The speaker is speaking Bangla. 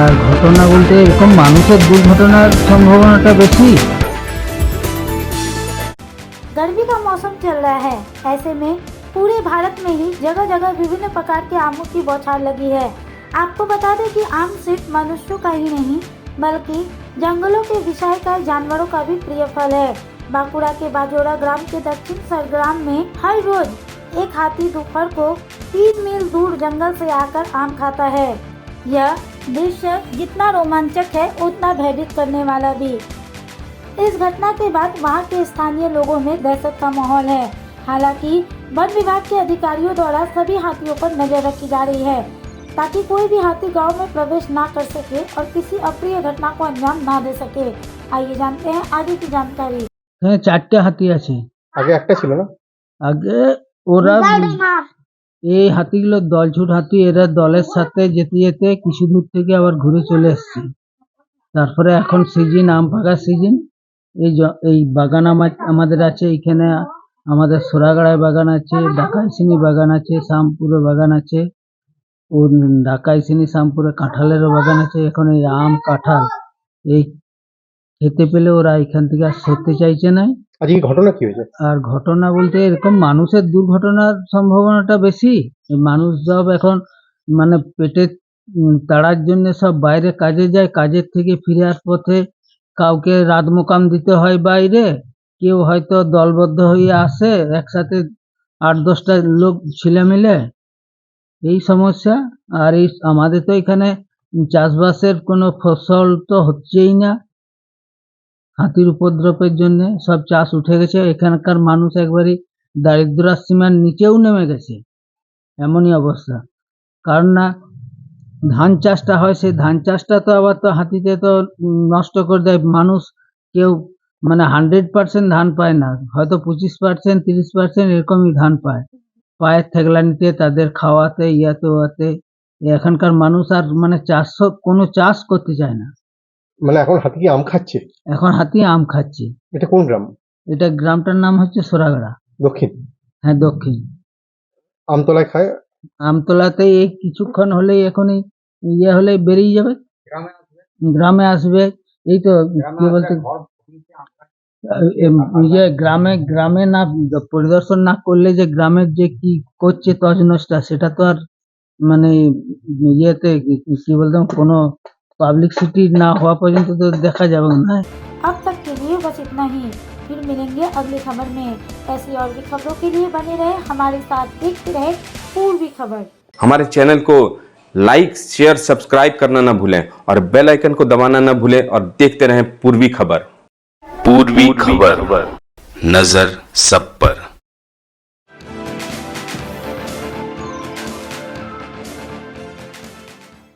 আর ঘটনা বলতে এরকম মানুষের দুর্ঘটনার সম্ভাবনাটা বেশি। गर्मी का मौसम चल रहा है, ऐसे में पूरे भारत में ही जगह जगह विभिन्न प्रकार के आमों की बौछार लगी है। आपको बता दें कि आम सिर्फ मनुष्यों का ही नहीं बल्कि जंगलों के विषयकर जानवरों का भी प्रिय फल है। बांकुड़ा के बाजोरा ग्राम के दक्षिण सरग्राम में हर रोज एक हाथी दोपहर को 3 मील दूर जंगल से आकर आम खाता है। यह दृश्य जितना रोमांचक है उतना भयभीत करने वाला भी। इस घटना के बाद वहां के स्थानीय लोगों में दहशत का माहौल है। हालांकि वन विभाग के अधिकारियों द्वारा सभी हाथियों पर नजर रखी जा रही है ताकि कोई भी हाथी गांव में प्रवेश ना कर सके और किसी अप्रिय घटना को अंजाम ना दे सके। आइए जानते हैं आगे की जानकारी। হ্যাঁ, 4টে হাতি আছে। আগে একটা ছিল না? আগে ওরা এই হাতিগুলো দলছুট হাতি, এরা দলের সাথে যেতে যেতে কিছু দূর থেকে আবার ঘুরে চলে এসছে। তারপরে এখন সিজন আম পাকার সিজন। এই বাগান আমাদের আছে, এখানে আমাদের সোরাগাড়ায় বাগান আছে, ডাকাইসিনি বাগান আছে, শ্যামপুরে বাগান আছে, ও ডাকাইসিনি শ্যামপুরে কাঁঠালেরও বাগান আছে। এখন এই আম কাঁঠাল এই খেতে পেলে ওরা এখান থেকে আর সরতে চাইছে না। আজকে ঘটনা কি হয়েছে? আর ঘটনা বলতে এরকম মানুষের দুর্ঘটনার সম্ভাবনাটা বেশি। মানুষ সব এখন মানে পেটের তাড়ার জন্য সব বাইরে কাজে যায়, কাজের থেকে ফিরে পথে কাউকে রাত মোকাম দিতে হয় বাইরে, কেউ হয়তো দলবদ্ধ হয়ে আসে একসাথে 8-10টা লোক ছেলে মিলে, এই সমস্যা। আর এই আমাদের তো এখানে চাষবাসের কোনো ফসল তো হচ্ছেই না, হাতির উপদ্রবের জন্য সব চাষ উঠে গেছে। এখানকার মানুষ একবারই দারিদ্র্য সীমার নিচেও নেমে গেছে, এমনই অবস্থা। কারণ না ধান চাষটা হয়, সেই ধান চাষটা তো আবার তো হাতিতে তো নষ্ট করে দেয়। মানুষ কেউ মানে 100% ধান পায় না, হয়তো 25%, 30% এরকমই ধান পায়। পায়ের থেগলানিতে তাদের খাওয়াতে ওয়াতে এখানকার মানুষ আর মানে কোনো চাষ করতে চায় না। মানে এখন হাতি কি আম খাচ্ছে? এখন হাতি আম খাচ্ছে। এটা কোন গ্রাম? এটা গ্রামটার নাম হচ্ছে সোরাগাড়া। দক্ষিণ? হ্যাঁ, দক্ষিণ। আমতলায় খায়? আমতলাতে এই কিছুক্ষণ হলেই এখনই হলেই বেরিয়ে যাবে, গ্রামে আসবে। এই তো কি বলতে গ্রামে না পরিদর্শন না করলে যে গ্রামের যে কি করছে তছনছটা, সেটা তো আর মানে ইয়েতে কি বলতাম কোনো পাবলিসিটি না হওয়া পর্যন্ত তো দেখা যাবে না। अब तक के लिए बस इतना ही, फिर मिलेंगे अगली खबर में। ऐसी और भी खबरों के लिए बने रहे हमारे साथ, देखते रहे पूर्वी खबर। हमारे चैनल को लाइक शेयर सब्सक्राइब करना ना भूलें और बेल आइकन को दबाना ना भूलें और देखते रहें पूर्वी खबर। पूर्वी खबर, नजर सब पर।